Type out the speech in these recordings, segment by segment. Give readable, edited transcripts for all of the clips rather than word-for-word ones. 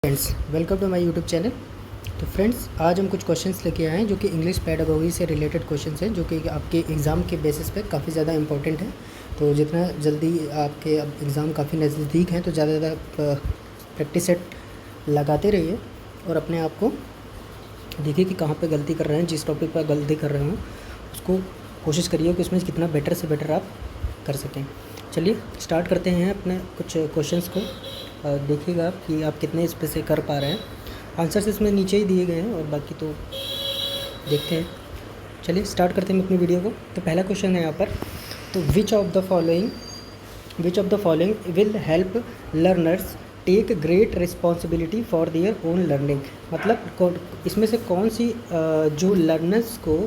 Friends, welcome to my YouTube channel. तो friends, आज हम कुछ क्वेश्चंस लेके आए हैं जो कि इंग्लिश पेडागोगी से रिलेटेड क्वेश्चंस हैं, जो कि आपके एग्ज़ाम के बेसिस पे काफ़ी ज़्यादा इंपॉर्टेंट है। तो जितना जल्दी आपके अब एग्ज़ाम काफ़ी नज़दीक हैं, तो ज़्यादा ज़्यादा प्रैक्टिस सेट लगाते रहिए और अपने आप को देखिए कि कहाँ पे गलती कर रहे हैं। जिस टॉपिक पर गलती कर रहे हो उसको कोशिश करिए कि उसमें कितना बेटर से बेटर आप कर सकें। चलिए स्टार्ट करते हैं अपने कुछ क्वेश्चंस को। देखिएगा कि आप कितने इस पे से कर पा रहे हैं। आंसर्स इसमें नीचे ही दिए गए हैं और बाकी तो देखते हैं। चलिए स्टार्ट करते हैं अपनी वीडियो को। तो पहला क्वेश्चन है यहाँ पर, तो which of the following will help learners take great responsibility for their own learning. मतलब इसमें से कौन सी जो लर्नर्स को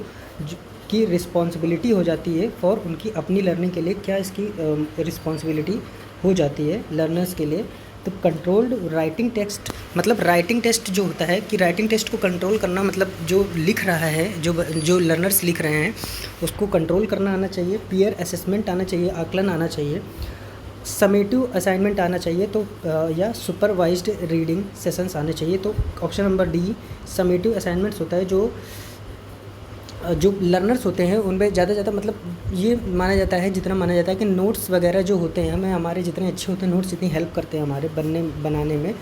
की रिस्पॉन्सिबिलिटी हो जाती है फॉर उनकी अपनी लर्निंग के लिए, क्या इसकी रिस्पॉन्सिबिलिटी हो जाती है लर्नर्स के लिए। तो कंट्रोल्ड राइटिंग टेक्स्ट, मतलब राइटिंग टेस्ट जो होता है कि राइटिंग टेस्ट को कंट्रोल करना, मतलब जो लिख रहा है, जो लर्नर्स लिख रहे हैं उसको कंट्रोल करना आना चाहिए। पीयर असेसमेंट आना चाहिए, आकलन आना चाहिए। समेटिव असाइनमेंट आना चाहिए, तो या सुपरवाइज्ड रीडिंग सेशंस आने चाहिए। तो option number D summative assignments होता है। जो लर्नर्स होते हैं उनमें ज़्यादा से ज़्यादा, मतलब ये माना जाता है, जितना माना जाता है कि नोट्स वगैरह जो होते हैं, हमें हमारे जितने अच्छे होते हैं नोट्स, जितनी हेल्प करते हैं हमारे बनाने में,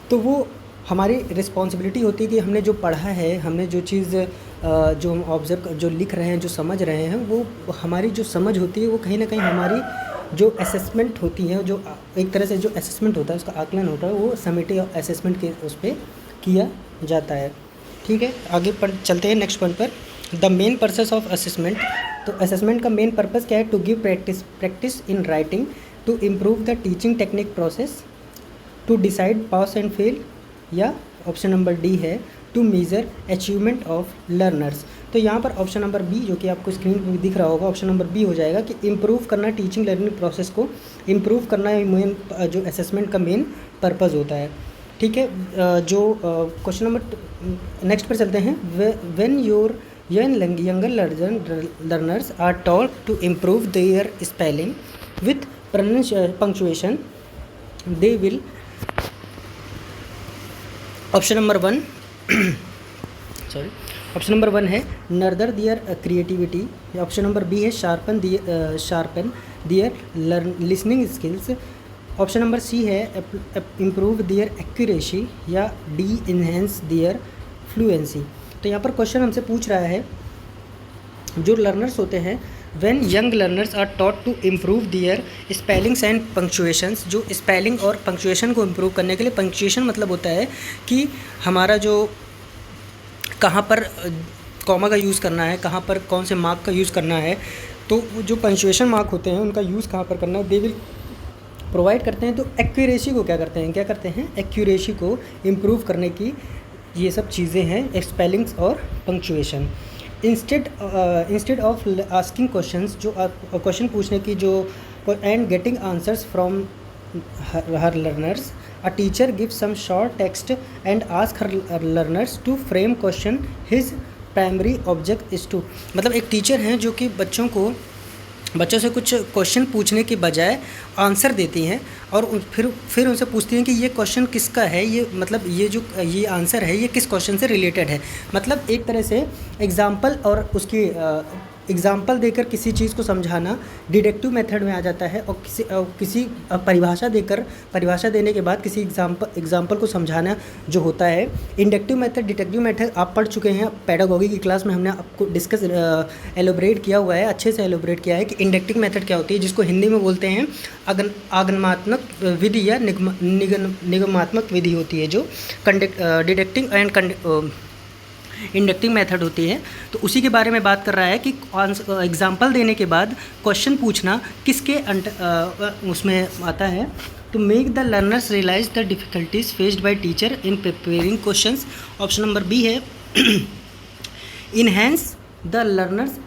तो वो हमारी रिस्पॉन्सिबिलिटी होती है कि हमने जो पढ़ा है, हमने जो चीज़ जो हम ऑब्ज़र्व जो लिख रहे हैं, जो समझ रहे हैं, वो हमारी जो समझ होती है वो कहीं ना कहीं हमारी जो असेसमेंट होती है, जो एक तरह से जो असेसमेंट होता है उसका आकलन होता है, वो समेटिव असेसमेंट के उस पर किया जाता है। ठीक है, आगे चलते हैं नेक्स्ट पॉइंट पर। The main purpose of assessment, तो असेसमेंट का मेन पर्पस क्या है? To give practice in writing, to improve the teaching technique process, to decide pass and fail, या ऑप्शन नंबर डी है to measure achievement of learners. तो यहाँ पर option number B, जो कि आपको स्क्रीन पर दिख रहा होगा, ऑप्शन नंबर बी हो जाएगा कि इम्प्रूव करना, टीचिंग लर्निंग प्रोसेस को इम्प्रूव करना मेन जो असेसमेंट का मेन पर्पज़ होता है। ठीक है, जो क्वेश्चन नंबर नेक्स्ट पर चलते हैं। When younger learners are taught to improve their spelling with punctuation, they will, option number one sorry option number one है nurture their creativity, option number B है sharpen their listening skills, option number C है improve their accuracy, या D enhance their fluency. तो यहाँ पर question हमसे पूछ रहा है, जो लर्नर्स होते हैं, when young learners are taught to improve their spellings and punctuations, जो स्पेलिंग और पंक्चुएशन को इम्प्रूव करने के लिए, पंक्चुएशन मतलब होता है कि हमारा जो कहाँ पर कॉमा का यूज़ करना है, कहाँ पर कौन से मार्क का यूज़ करना है, तो जो पंक्चुएशन मार्क होते हैं उनका यूज़ कहाँ पर करना है, दे विल प्रोवाइड करते हैं। तो एक्यूरेसी को क्या करते हैं एक्यूरेसी को इम्प्रूव करने की ये सब चीज़ें हैं, स्पेलिंग्स और punctuation. Instead of asking questions, जो क्वेश्चन पूछने की जो and getting answers from her learners, a teacher give some short text and ask her learners to frame question, his primary object is to, मतलब एक teacher हैं जो कि बच्चों से कुछ क्वेश्चन पूछने के बजाय आंसर देती हैं और फिर उनसे पूछती हैं कि ये क्वेश्चन किसका है, ये मतलब ये आंसर है, ये किस क्वेश्चन से रिलेटेड है। मतलब एक तरह से एग्जाम्पल और उसकी एग्जाम्पल देकर किसी चीज़ को समझाना डिडक्टिव मेथड में आ जाता है, और किसी परिभाषा देने के बाद किसी एग्जाम्पल को समझाना जो होता है इंडक्टिव मेथड। डिडक्टिव मेथड आप पढ़ चुके हैं पेडागोगी की क्लास में, हमने आपको डिस्कस एलोब्रेट किया हुआ है, अच्छे से एलोब्रेट किया है कि इंडक्टिव मेथड क्या होती है, जिसको हिंदी में बोलते हैं आगमनात्मक विधि या निगमात्मक विधि होती है, जो डिडक्टिव एंड इंडक्टिव मेथड होती है। तो उसी के बारे में बात कर रहा है कि एग्जाम्पल देने के बाद क्वेश्चन पूछना किसके उसमें आता है। तो make the learners realise the difficulties faced by teacher in preparing questions, option number B है enhance the learners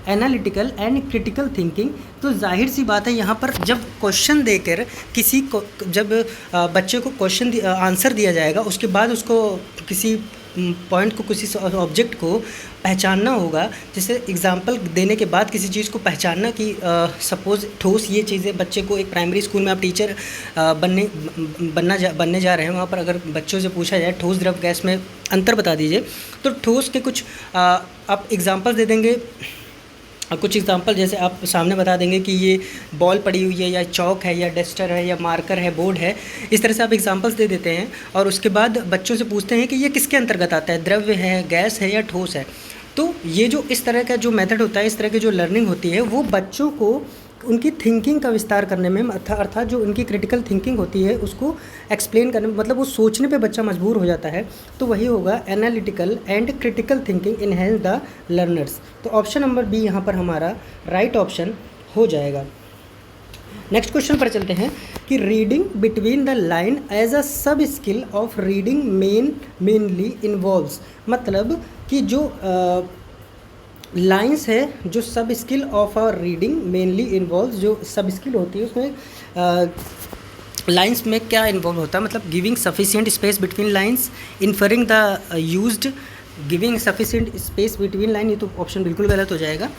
analytical and critical thinking. तो जाहिर सी बात है, यहाँ पर जब क्वेश्चन देकर जब बच्चे को क्वेश्चन आंसर दिया जाएगा, उसके बाद उसको किसी पॉइंट को, किसी ऑब्जेक्ट को पहचानना होगा। जैसे एग्जांपल देने के बाद किसी चीज़ को पहचानना कि सपोज़ ठोस ये चीज़ें, बच्चे को एक प्राइमरी स्कूल में आप टीचर बनने जा रहे हैं, वहाँ पर अगर बच्चों से पूछा जाए ठोस द्रव गैस में अंतर बता दीजिए, तो ठोस के कुछ आप एग्जांपल दे देंगे। कुछ एग्जांपल जैसे आप सामने बता देंगे कि ये बॉल पड़ी हुई है, या चौक है, या डस्टर है, या मार्कर है, बोर्ड है। इस तरह से आप एग्जांपल्स दे देते हैं और उसके बाद बच्चों से पूछते हैं कि ये किसके अंतर्गत आता है, द्रव्य है, गैस है, या ठोस है। तो ये जो इस तरह का जो मेथड होता है, इस तरह की जो लर्निंग होती है, वो बच्चों को उनकी थिंकिंग का विस्तार करने में, अर्थात जो उनकी क्रिटिकल थिंकिंग होती है उसको एक्सप्लेन करने में, मतलब वो सोचने पे बच्चा मजबूर हो जाता है। तो वही होगा analytical and critical thinking enhance the learners. तो ऑप्शन नंबर बी यहाँ पर हमारा राइट ऑप्शन हो जाएगा। नेक्स्ट क्वेश्चन पर चलते हैं कि reading between the line as a sub skill of reading mainly involves, मतलब कि जो लाइंस है, जो sub skill of our reading mainly involves, जो सब स्किल होती है उसमें लाइंस में क्या इन्वॉल्व होता है, मतलब giving sufficient space between lines, inferring the used, giving sufficient space between line. ये तो ऑप्शन बिल्कुल गलत हो जाएगा।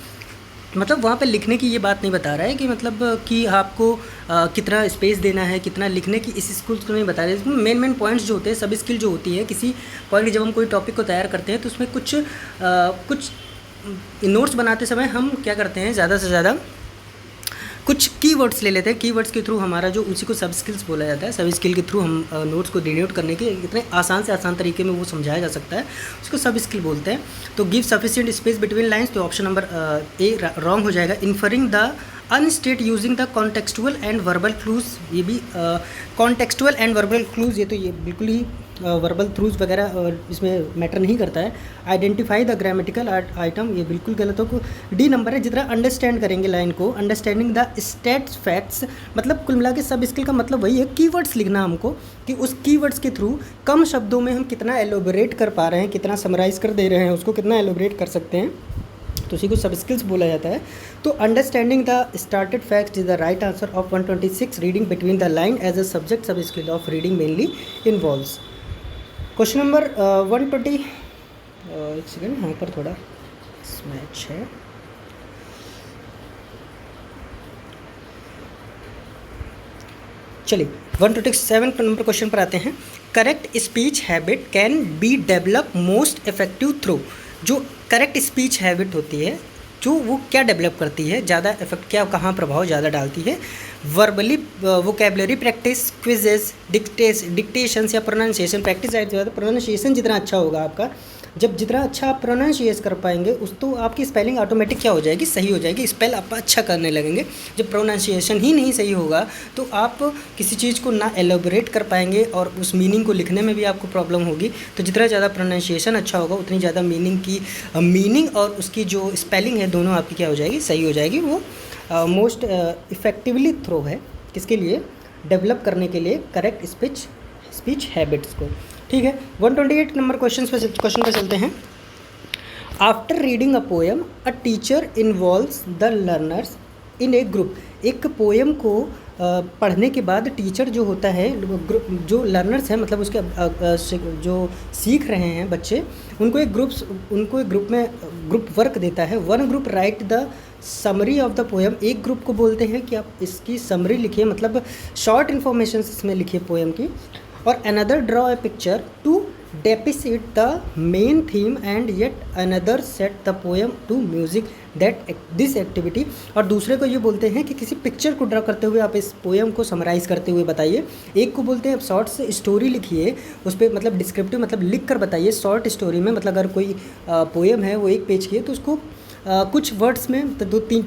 मतलब वहाँ पे लिखने की ये बात नहीं बता रहा है कि मतलब कि आपको कितना स्पेस देना है, कितना लिखने की, इस स्किल्स को नहीं बता रहे। इसमें मेन पॉइंट्स जो होते हैं, सब स्किल जो होती है किसी पॉइंट, जब हम कोई टॉपिक को तैयार करते हैं तो उसमें कुछ नोट्स बनाते समय हम क्या करते हैं, ज़्यादा से ज़्यादा कुछ कीवर्ड्स ले लेते हैं। कीवर्ड्स के थ्रू हमारा जो, उसी को सब स्किल्स बोला जाता है। सब स्किल के थ्रू हम नोट्स को डिनोट करने के इतने आसान से आसान तरीके में वो समझाया जा सकता है, उसको सब स्किल बोलते हैं। तो give sufficient space between lines, तो ऑप्शन नंबर ए रॉन्ग हो जाएगा। Inferring the unstated using the contextual and verbal clues, ये भी कॉन्टेक्सचुअल एंड वर्बल क्लूज, ये तो ये बिल्कुल ही वर्बल थ्रूज वगैरह इसमें मैटर नहीं करता है। आइडेंटिफाई द ग्रामेटिकल आइटम, ये बिल्कुल गलत हो। डी नंबर है, जितना अंडरस्टैंड करेंगे लाइन को, अंडरस्टैंडिंग द स्टेट्स फैक्ट्स, मतलब कुल मिला के सब स्किल का मतलब वही है, कीवर्ड्स लिखना हमको, कि उस कीवर्ड्स के थ्रू कम शब्दों में हम कितना एलोबरेट कर पा रहे हैं, कितना समराइज़ कर दे रहे हैं, उसको कितना एलोबरेट कर सकते हैं, तो उसी को सब स्किल्स बोला जाता है। तो understanding the started facts is the right answer of 126। Reading between the line as a subject sub skill of reading mainly involves. Question number 120, एक सेकेंड, यहाँ पर थोड़ा मैच है। चलिए 127 नंबर क्वेश्चन पर आते हैं। Correct speech habit can be develop most effective through, जो करेक्ट स्पीच हैबिट होती है, जो वो क्या डेवलप करती है, ज़्यादा इफेक्ट क्या, कहाँ प्रभाव ज़्यादा डालती है। Verbally vocabulary practice, quizzes, dictations या प्रोनाउंसिएशन प्रैक्टिस। ज़्यादा प्रोनाउंसिएशन जितना अच्छा होगा आपका, जब जितना अच्छा आप प्रोनाउंसिएट कर पाएंगे उस तो आपकी स्पेलिंग ऑटोमेटिक क्या हो जाएगी, सही हो जाएगी, स्पेल आप अच्छा करने लगेंगे। जब प्रोनाउंसिएशन ही नहीं सही होगा तो आप किसी चीज़ को ना एलोबरेट कर पाएंगे और उस मीनिंग को लिखने में भी आपको प्रॉब्लम होगी। तो जितना ज़्यादा प्रोनाउंसिएशन अच्छा होगा उतनी ज़्यादा मीनिंग और उसकी जो स्पेलिंग है दोनों आपकी क्या हो जाएगी, सही हो जाएगी। वो मोस्ट इफ़ेक्टिवली थ्रो है किसके लिए, डेवलप करने के लिए करेक्ट स्पीच हैबिट्स को। ठीक है, 128 नंबर क्वेश्चन पर चलते हैं। After reading a poem a teacher involves the learners in A group. एक पोएम को पढ़ने के बाद टीचर जो होता है, जो लर्नर्स हैं, मतलब उसके जो सीख रहे हैं बच्चे, उनको एक ग्रुप में ग्रुप वर्क देता है। One group right the summary of the poem, एक ग्रुप को बोलते हैं कि आप इसकी समरी लिखिए, मतलब शॉर्ट इन्फॉर्मेशन इसमें लिखिए पोएम की। और another draw a picture to depict the main theme and yet another set the poem to music that this activity. और दूसरे को ये बोलते हैं कि किसी पिक्चर को ड्रा करते हुए आप इस पोएम को समराइज़ करते हुए बताइए। एक को बोलते हैं शॉर्ट से स्टोरी लिखिए, उस पर मतलब डिस्क्रिप्टिव मतलब लिख कर बताइए शॉर्ट स्टोरी में, मतलब अगर कोई पोएम है वो 1 पेज की है तो उसको कुछ वर्ड्स में, तो 2-3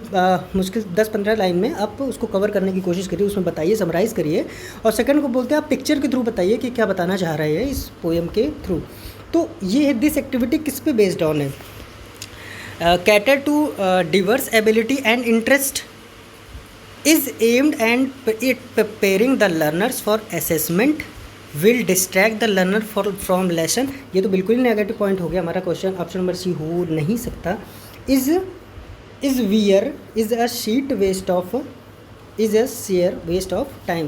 मुश्किल 10-15 लाइन में आप उसको कवर करने की कोशिश करिए, उसमें बताइए, समराइज़ करिए। और सेकंड को बोलते हैं आप पिक्चर के थ्रू बताइए कि क्या बताना चाह रहे हैं इस पोएम के थ्रू। तो ये है दिस एक्टिविटी किस पे बेस्ड ऑन है, cater to diverse ability and interest, is aimed and it preparing the learners for assessment, will distract the learner from lesson. ये तो बिल्कुल ही नेगेटिव पॉइंट हो गया हमारा क्वेश्चन, ऑप्शन नंबर सी हो नहीं सकता। Is where is a sheet waste of, is a share waste of time.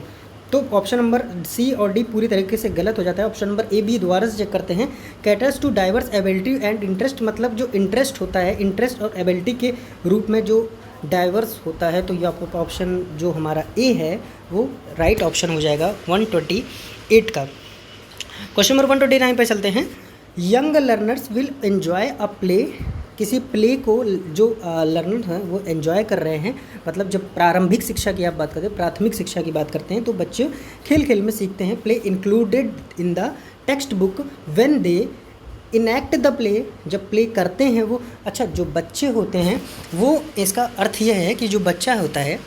तो ऑप्शन नंबर सी और डी पूरी तरीके से गलत हो जाता है। ऑप्शन नंबर ए बी दोबारा से चेक करते हैं। Caters to diverse ability and interest, मतलब जो इंटरेस्ट होता है, इंटरेस्ट और एबिलिटी के रूप में जो डाइवर्स होता है, तो ये आपको ऑप्शन जो हमारा ए है वो राइट ऑप्शन हो जाएगा 128 का। क्वेश्चन नंबर 129 पे चलते हैं। Young learners will enjoy a play, किसी प्ले को जो लर्नर हैं वो एंजॉय कर रहे हैं, मतलब जब प्रारंभिक शिक्षा की आप बात करते हैं, प्राथमिक शिक्षा की बात करते हैं, तो बच्चे खेल खेल में सीखते हैं। Play included in the text book when they enact the play, जब प्ले करते हैं वो, अच्छा जो बच्चे होते हैं वो, इसका अर्थ यह है कि जो बच्चा होता है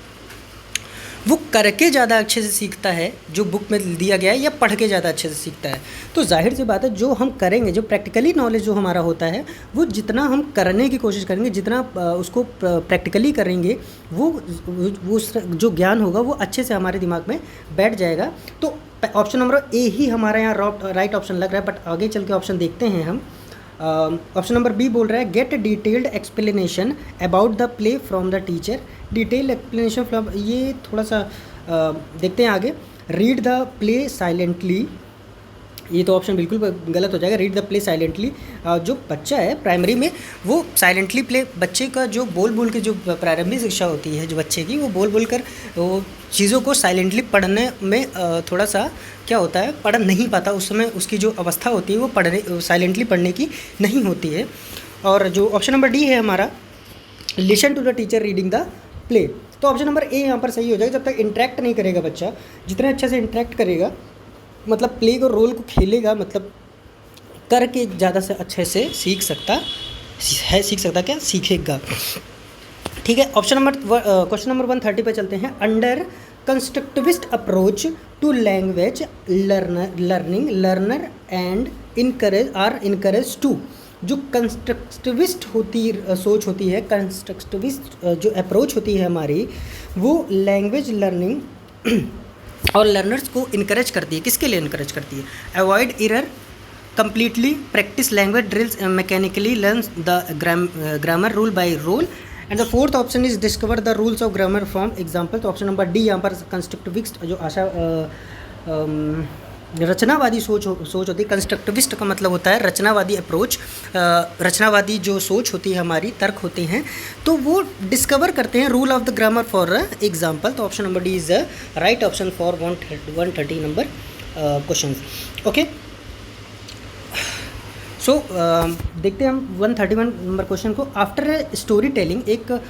वो करके ज़्यादा अच्छे से सीखता है जो बुक में दिया गया है, या पढ़ के ज़्यादा अच्छे से सीखता है। तो जाहिर सी बात है जो हम करेंगे, जो प्रैक्टिकली नॉलेज जो हमारा होता है, वो जितना हम करने की कोशिश करेंगे, जितना उसको प्रैक्टिकली करेंगे, वो जो ज्ञान होगा वो अच्छे से हमारे दिमाग में बैठ जाएगा। तो ऑप्शन नंबर ए ही हमारा यहाँ राइट ऑप्शन लग रहा है, बट आगे चल के ऑप्शन देखते हैं हम। ऑप्शन नंबर बी बोल रहा है get detailed explanation about the play from the teacher. Detailed explanation from, ये थोड़ा सा देखते हैं आगे। रीड द प्ले साइलेंटली, ये तो ऑप्शन बिल्कुल गलत हो जाएगा। रीड द प्ले साइलेंटली, जो बच्चा है प्राइमरी में वो साइलेंटली प्ले, बच्चे का जो बोल के जो प्रारंभिक शिक्षा होती है जो बच्चे की, वो बोल कर वो चीज़ों को साइलेंटली पढ़ने में थोड़ा सा क्या होता है, पढ़ नहीं पाता। उस समय उसकी जो अवस्था होती है वो साइलेंटली पढ़ने की नहीं होती है। और जो ऑप्शन नंबर डी है हमारा, listen to the teacher reading the play, तो ऑप्शन नंबर ए यहाँ पर सही हो जाएगा। जब तक इंटरेक्ट नहीं करेगा बच्चा, जितना अच्छे से इंटरेक्ट करेगा, मतलब प्ले को रोल को खेलेगा, मतलब करके ज़्यादा से अच्छे से सीख सकता क्या, सीखेगा। ठीक है, ऑप्शन नंबर क्वेश्चन नंबर 130 पे चलते हैं। Under constructivist approach to language learning learner and encourage to, जो कंस्ट्रक्टिविस्ट सोच होती है, कंस्ट्रक्टिविस्ट जो अप्रोच होती है हमारी, वो लैंग्वेज लर्निंग और लर्नर्स को इनकरेज करती है। किसके लिए इनकरेज करती है? Avoid error completely, practice language drills mechanically, learns the grammar rule by rule, and the fourth option is discover the rules of grammar from example. तो ऑप्शन नंबर डी यहाँ पर कंस्ट्रक्टिविस्ट जो रचनावादी सोच होती है। कंस्ट्रक्टिविस्ट का मतलब होता है रचनावादी अप्रोच, रचनावादी जो सोच होती है हमारी, तर्क होते हैं, तो वो डिस्कवर करते हैं rule of the grammar for example. तो option number D is the right option for 130 number question. Okay, so देखते हैं हम 131 नंबर क्वेश्चन को। आफ्टर स्टोरी टेलिंग, एक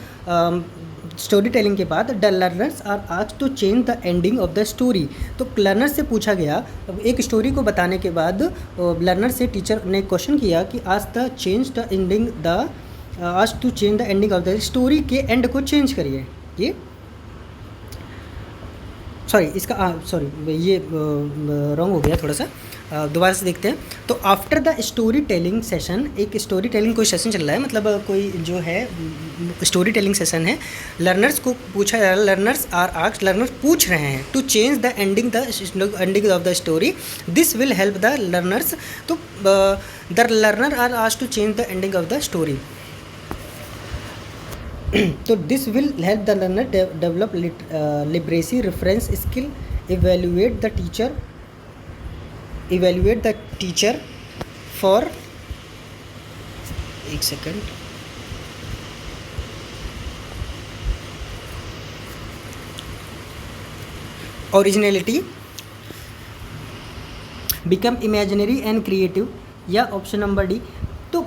स्टोरी टेलिंग के बाद the learners are asked to change the ending of the story, तो learner से पूछा गया, एक स्टोरी को बताने के बाद लर्नर से टीचर ने क्वेश्चन किया कि asked to change the ending of the story के एंड को चेंज करिए। ये सॉरी ये रॉन्ग हो गया थोड़ा सा, दोबारा से देखते हैं। तो after the story telling session, एक स्टोरी टेलिंग कोई सेशन चल रहा है, मतलब कोई जो है स्टोरी टेलिंग सेशन है, लर्नर्स को पूछा जा रहा है, लर्नर्स आर आस्क्ड, लर्नर्स पूछ रहे हैं to change the ending of the story, this will help the learners. तो the learner are asked to change the ending of the story, तो this will help the learner develop literacy reference skill, evaluate the teacher for एक second, originality, become imaginary and creative, या option number D. तो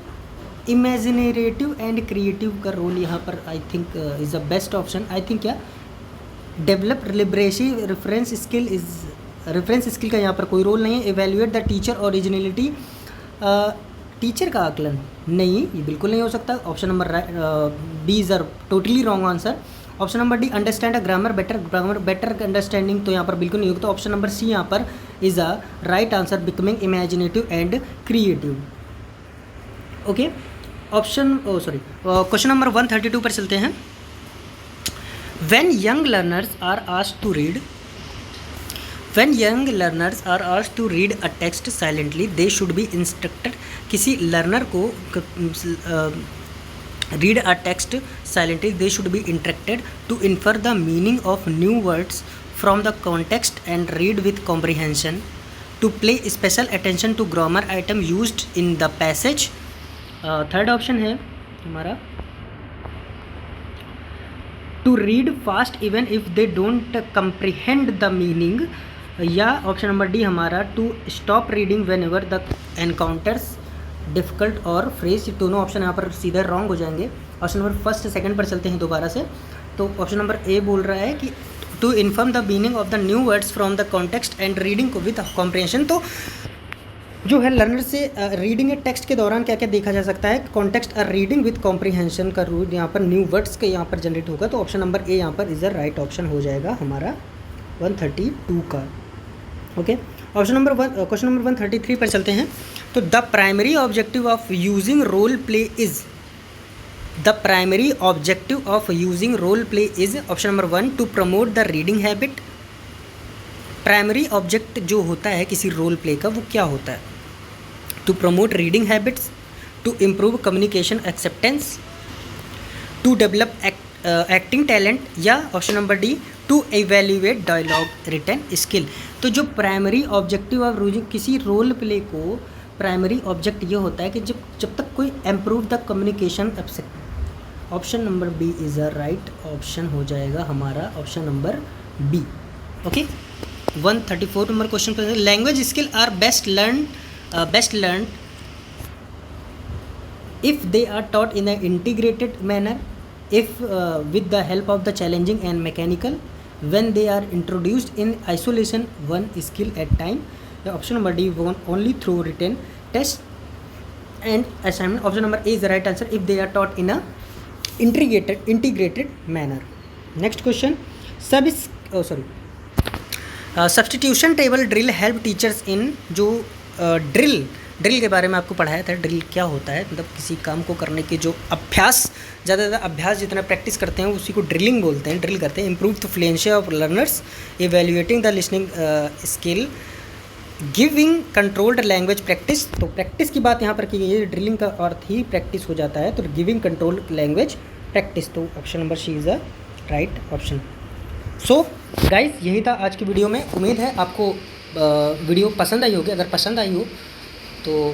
imaginative and creative का role यहाँ पर I think is the best option. I think क्या, develop literacy reference skill is, reference skill का यहाँ पर कोई रोल नहीं है। Evaluate the teacher originality, teacher का आकलन नहीं, ये बिल्कुल नहीं हो सकता। Option number B is a totally wrong answer. Option number D understand a grammar better understanding, तो यहाँ पर बिल्कुल नहीं होगा। तो ऑप्शन नंबर सी यहाँ पर is a right answer, becoming imaginative and creative. Okay, question number 132 पर चलते हैं। When young learners are asked to read a text silently, they should be instructed. किसी लर्नर को read a text silently, they should be instructed to infer the meaning of new words from the context and read with comprehension. To pay special attention to grammar item used in the passage. Third option है हमारा to read fast even if they don't comprehend the meaning, या option number D हमारा to stop reading whenever the encounters difficult और phrase. दोनों option यहाँ पर सीधे wrong हो जाएंगे. ऑप्शन नंबर फर्स्ट सेकंड पर चलते हैं दोबारा से. तो ऑप्शन नंबर ए बोल रहा है कि to inform the meaning of the new words from the context and reading with comprehension. तो जो है लर्नर से रीडिंग टेक्स्ट के दौरान क्या क्या देखा जा सकता है, कॉन्टेक्स्ट और रीडिंग विद कॉम्प्रिहेंशन का रूल यहाँ पर न्यू वर्ड्स के यहाँ पर जनरेट होगा. तो ऑप्शन नंबर ए यहाँ पर इज़ द राइट ऑप्शन हो जाएगा हमारा 132 का. Okay, option number question number 133 पर चलते हैं. तो the primary objective of using role play is, the primary objective of using role play is option number 1 to promote the reading habit. Primary object जो होता है किसी रोल प्ले का वो क्या होता है? To promote reading habits, to improve communication acceptance, to develop acting talent, या option number D to evaluate dialogue written skill. तो जो प्राइमरी ऑब्जेक्टिव ऑफ यूजिंग किसी रोल प्ले को, प्राइमरी ऑब्जेक्ट ये होता है कि जब तक कोई improve the communication. Option number B is a right option हो जाएगा हमारा option number B. Okay, 134 number question पर language skill are best learn if they are taught in an integrated manner, if with the help of the challenging and mechanical, when they are introduced in isolation one skill at time. Option number D only through written test and assignment. Option number A is the right answer if they are taught in a integrated manner. Next question, substitution table drill help teachers in. जो drill के बारे में आपको पढ़ाया था. Drill क्या होता है, मतलब किसी काम को करने के जो अभ्यास, ज़्यादा अभ्यास जितना प्रैक्टिस करते हैं उसी को ड्रिलिंग बोलते हैं, ड्रिल करते हैं. Improve the fluency of learners, evaluating the listening skill, giving controlled language practice. तो प्रैक्टिस की बात यहाँ पर की गई है, ड्रिलिंग का अर्थ ही प्रैक्टिस हो जाता है. तो गिविंग कंट्रोल्ड लैंग्वेज प्रैक्टिस. तो option number C is a right option. So guys, यही था आज की वीडियो में. उम्मीद है आपको वीडियो पसंद आई होगी. अगर पसंद आई हो तो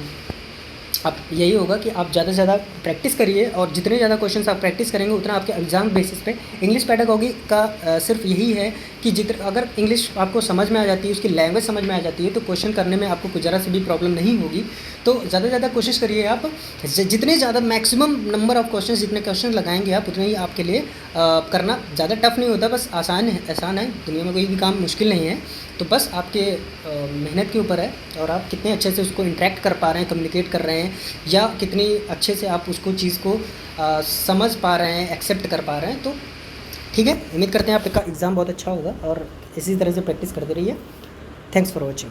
आप यही होगा कि आप ज़्यादा से ज़्यादा प्रैक्टिस करिए, और जितने ज़्यादा क्वेश्चंस आप प्रैक्टिस करेंगे उतना आपके एग्ज़ाम बेसिस पे. इंग्लिश पेडागॉजी का सिर्फ यही है कि अगर इंग्लिश आपको समझ में आ जाती है, उसकी लैंग्वेज समझ में आ जाती है, तो क्वेश्चन करने में आपको कुछ ज़रा सी भी प्रॉब्लम नहीं होगी. तो ज़्यादा से ज़्यादा कोशिश करिए आप, जितने ज़्यादा मैक्सिमम नंबर ऑफ़ क्वेश्चन, जितने क्वेश्चन लगाएंगे आप उतने ही आपके लिए करना ज़्यादा टफ नहीं होता. बस आसान है. दुनिया में कोई भी काम मुश्किल नहीं है. तो बस आपके मेहनत के ऊपर है, और आप कितने अच्छे से उसको इंटरेक्ट कर पा रहे हैं, कम्युनिकेट कर रहे हैं, या कितनी अच्छे से आप उसको चीज़ को समझ पा रहे हैं, एक्सेप्ट कर पा रहे हैं. तो ठीक है, उम्मीद करते हैं आपका एग्ज़ाम बहुत अच्छा होगा, और इसी तरह से प्रैक्टिस करते रहिए. Thanks for watching.